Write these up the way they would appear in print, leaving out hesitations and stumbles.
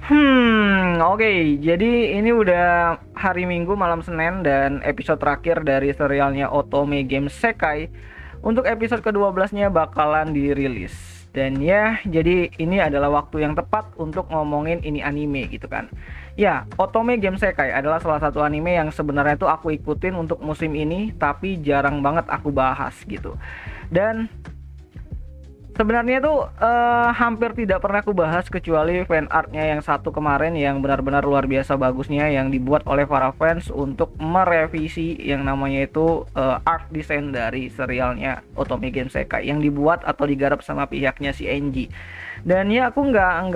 Oke. Jadi ini udah hari Minggu malam Senin dan episode terakhir dari serialnya Otome Game Sekai. Untuk episode ke-12-nya bakalan dirilis. Dan ya, jadi ini adalah waktu yang tepat untuk ngomongin ini anime gitu kan. Ya, Otome Game Sekai adalah salah satu anime yang sebenarnya tuh aku ikutin untuk musim ini, tapi jarang banget aku bahas gitu. Dan sebenarnya tuh hampir tidak pernah aku bahas kecuali fan artnya yang satu kemarin yang benar-benar luar biasa bagusnya yang dibuat oleh para fans untuk merevisi yang namanya itu art design dari serialnya Otome Game Sekai yang dibuat atau digarap sama pihaknya si Enji. Dan ya aku nggak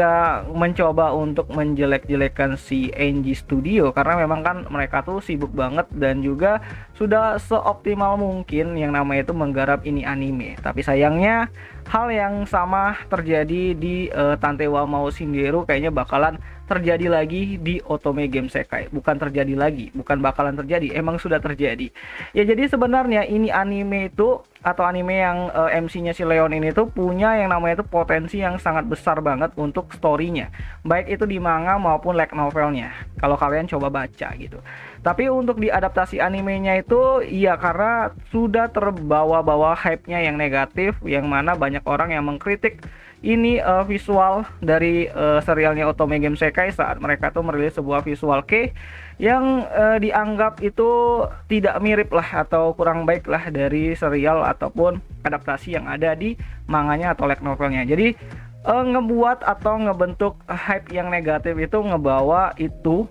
mencoba untuk menjelek-jelekan si NG Studio karena memang kan mereka tuh sibuk banget dan juga sudah seoptimal mungkin yang namanya itu menggarap ini anime. Tapi sayangnya hal yang sama terjadi di Tante wa Mao Shinderu kayaknya bakalan terjadi lagi di Otome Game Sekai. Bukan terjadi lagi, bukan bakalan terjadi, emang sudah terjadi. Ya jadi sebenarnya ini anime itu atau anime yang MC-nya si Leon ini tuh punya yang namanya itu potensi yang sangat besar banget untuk story-nya. Baik itu di manga maupun light novelnya. Kalau kalian coba baca gitu. Tapi untuk diadaptasi animenya itu ya karena sudah terbawa-bawa hype-nya yang negatif yang mana banyak orang yang mengkritik ini visual dari serialnya Otome Game Sekai saat mereka tuh merilis sebuah visual kei yang dianggap itu tidak mirip lah atau kurang baik lah dari serial ataupun adaptasi yang ada di manganya atau light novelnya. Jadi ngebuat atau ngebentuk hype yang negatif itu ngebawa itu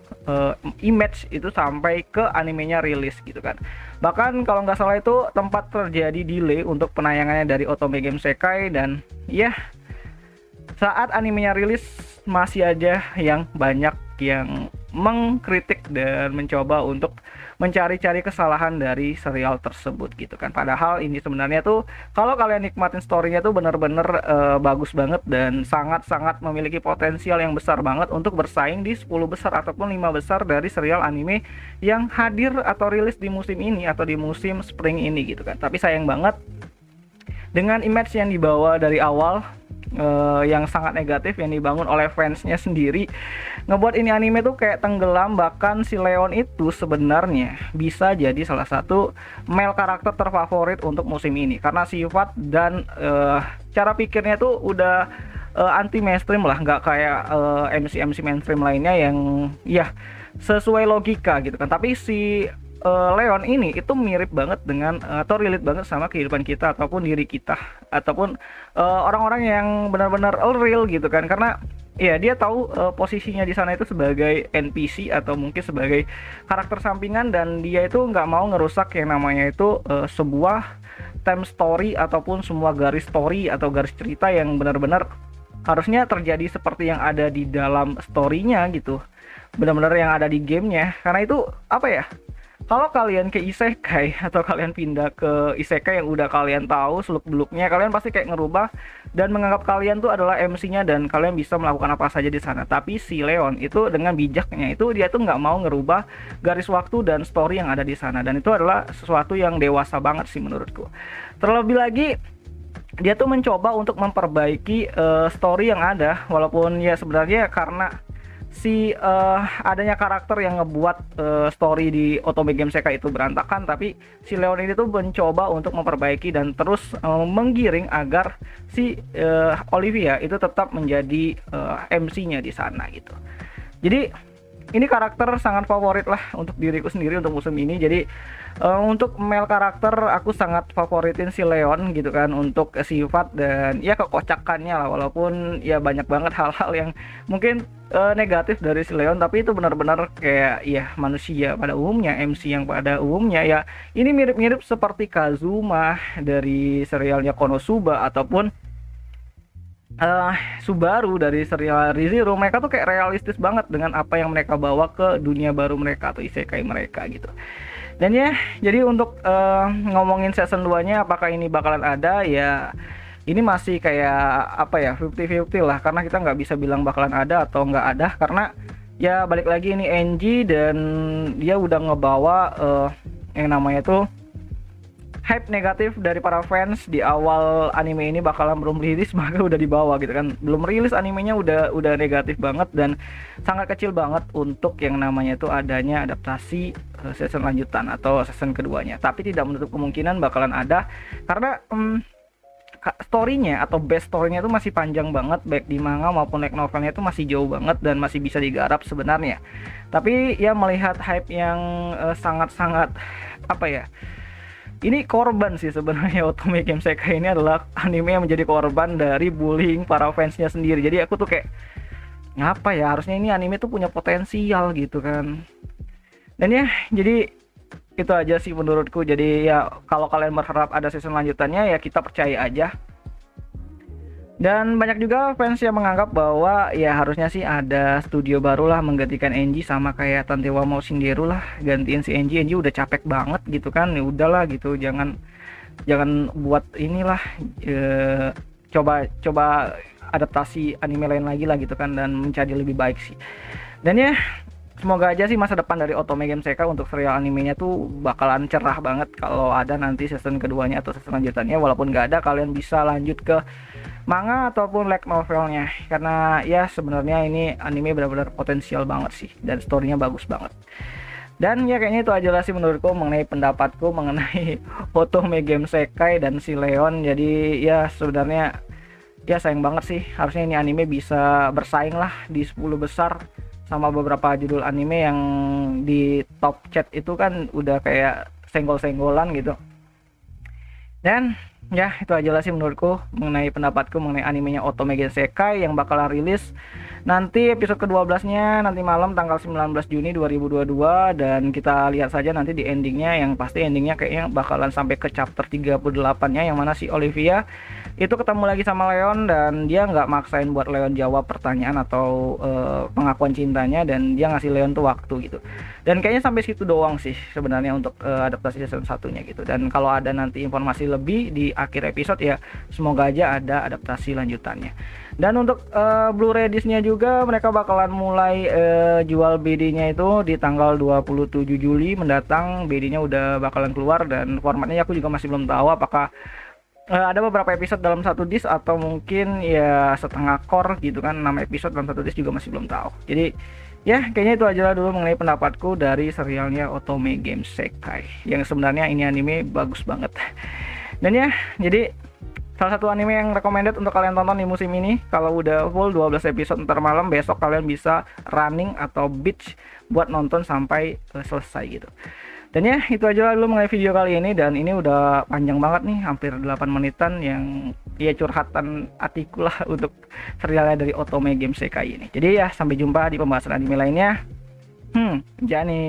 image itu sampai ke animenya rilis gitu kan. Bahkan kalau nggak salah itu tempat terjadi delay untuk penayangannya dari Otome Game Sekai dan ya saat animenya rilis masih aja yang banyak yang mengkritik dan mencoba untuk mencari-cari kesalahan dari serial tersebut gitu kan. Padahal ini sebenarnya tuh kalau kalian nikmatin storynya tuh bener-bener bagus banget dan sangat-sangat memiliki potensial yang besar banget untuk bersaing di 10 besar ataupun 5 besar dari serial anime yang hadir atau rilis di musim ini atau di musim spring ini gitu kan. Tapi sayang banget dengan image yang dibawa dari awal yang sangat negatif yang dibangun oleh fansnya sendiri ngebuat ini anime tuh kayak tenggelam. Bahkan si Leon itu sebenarnya bisa jadi salah satu male karakter terfavorit untuk musim ini karena sifat dan cara pikirnya tuh udah anti mainstream lah, nggak kayak MC mainstream lainnya yang ya sesuai logika gitu kan. Tapi si Leon ini itu mirip banget dengan atau relate banget sama kehidupan kita ataupun diri kita ataupun orang-orang yang benar-benar real gitu kan, karena ya dia tahu posisinya di sana itu sebagai NPC atau mungkin sebagai karakter sampingan dan dia itu nggak mau ngerusak yang namanya itu sebuah time story ataupun semua garis story atau garis cerita yang benar-benar harusnya terjadi seperti yang ada di dalam story-nya gitu, benar-benar yang ada di gamenya. Karena itu apa ya, kalau kalian ke isekai atau kalian pindah ke isekai yang udah kalian tahu seluk-beluknya, kalian pasti kayak ngerubah dan menganggap kalian tuh adalah MC-nya dan kalian bisa melakukan apa saja di sana. Tapi si Leon itu dengan bijaknya itu dia tuh nggak mau ngerubah garis waktu dan story yang ada di sana, dan itu adalah sesuatu yang dewasa banget sih menurutku. Terlebih lagi dia tuh mencoba untuk memperbaiki story yang ada, walaupun ya sebenarnya karena si adanya karakter yang ngebuat story di Otome Game Sekai itu berantakan, tapi si Leon ini tuh mencoba untuk memperbaiki dan terus menggiring agar si Olivia itu tetap menjadi MC-nya di sana gitu. Jadi ini karakter sangat favorit lah untuk diriku sendiri untuk musim ini. Jadi untuk male karakter aku sangat favoritin si Leon gitu kan, untuk sifat dan ya kekocakannya lah, walaupun ya banyak banget hal-hal yang mungkin negatif dari si Leon, tapi itu benar-benar kayak ya manusia pada umumnya, MC yang pada umumnya. Ya ini mirip-mirip seperti Kazuma dari serialnya Konosuba ataupun Subaru dari serial ReZero. Mereka tuh kayak realistis banget dengan apa yang mereka bawa ke dunia baru mereka atau isekai mereka gitu. Dan ya jadi untuk ngomongin season 2 nya apakah ini bakalan ada, ya ini masih kayak apa ya, 50-50 lah, karena kita nggak bisa bilang bakalan ada atau nggak ada karena ya balik lagi ini NG dan dia udah ngebawa yang namanya tuh hype negatif dari para fans di awal anime ini bakalan belum rilis maka udah dibawa gitu kan. Belum rilis animenya udah negatif banget dan sangat kecil banget untuk yang namanya itu adanya adaptasi season lanjutan atau season keduanya. Tapi tidak menutup kemungkinan bakalan ada karena story-nya atau base story-nya itu masih panjang banget, baik di manga maupun light novelnya itu masih jauh banget dan masih bisa digarap sebenarnya. Tapi ya melihat hype yang sangat-sangat apa ya, ini korban sih sebenarnya. Otome Game Sekai ini adalah anime yang menjadi korban dari bullying para fansnya sendiri. Jadi aku tuh kayak ngapa ya, harusnya ini anime tuh punya potensial gitu kan. Dan ya jadi itu aja sih menurutku. Jadi ya kalau kalian berharap ada season lanjutannya ya kita percaya aja. Dan banyak juga fans yang menganggap bahwa ya harusnya sih ada studio baru lah menggantikan Enji, sama kayak Tantewa mau Shinderu lah, gantiin si Enji udah capek banget gitu kan. Ya udahlah gitu, jangan buat inilah coba adaptasi anime lain lagi lah gitu kan, dan mencari lebih baik sih. Dan ya semoga aja sih masa depan dari Otome Game Sekai untuk serial animenya tuh bakalan cerah banget kalau ada nanti season keduanya atau season lanjutannya. Walaupun nggak ada, kalian bisa lanjut ke manga ataupun light novelnya, karena ya sebenarnya ini anime benar-benar potensial banget sih dan storynya bagus banget. Dan ya kayaknya itu aja lah sih menurutku mengenai pendapatku mengenai Otome Game Sekai dan si Leon. Jadi ya sebenarnya ya sayang banget sih, harusnya ini anime bisa bersaing lah di 10 besar sama beberapa judul anime yang di top chat itu kan udah kayak senggol-senggolan gitu. Dan ya itu aja lah sih menurutku mengenai pendapatku mengenai animenya Otome Game Sekai yang bakalan rilis nanti episode ke-12-nya nanti malam tanggal 19 Juni 2022. Dan kita lihat saja nanti di endingnya, yang pasti endingnya kayaknya bakalan sampai ke chapter 38-nya, yang mana si Olivia itu ketemu lagi sama Leon dan dia nggak maksain buat Leon jawab pertanyaan atau pengakuan cintanya, dan dia ngasih Leon tuh waktu gitu. Dan kayaknya sampai situ doang sih sebenarnya untuk adaptasi season satunya gitu. Dan kalau ada nanti informasi lebih di akhir episode ya semoga aja ada adaptasi lanjutannya. Dan untuk Blu-ray disc-nya juga mereka bakalan mulai jual BD-nya itu di tanggal 27 Juli mendatang. BD-nya udah bakalan keluar dan formatnya aku juga masih belum tahu apakah ada beberapa episode dalam satu disc atau mungkin ya setengah core gitu kan, 6 episode dalam satu disc juga masih belum tahu. Jadi ya kayaknya itu aja lah dulu mengenai pendapatku dari serialnya Otome Game Sekai, yang sebenarnya ini anime bagus banget. Dan ya jadi salah satu anime yang recommended untuk kalian tonton di musim ini. Kalau udah full 12 episode ntar malam, besok kalian bisa running atau binge buat nonton sampai selesai gitu. Dan ya itu aja dulu mengenai video kali ini, dan ini udah panjang banget nih, hampir 8 menitan yang ya curhatan hatiku lah untuk serialnya dari Otome Game Sekai ini. Jadi ya sampai jumpa di pembahasan anime lainnya. Jani.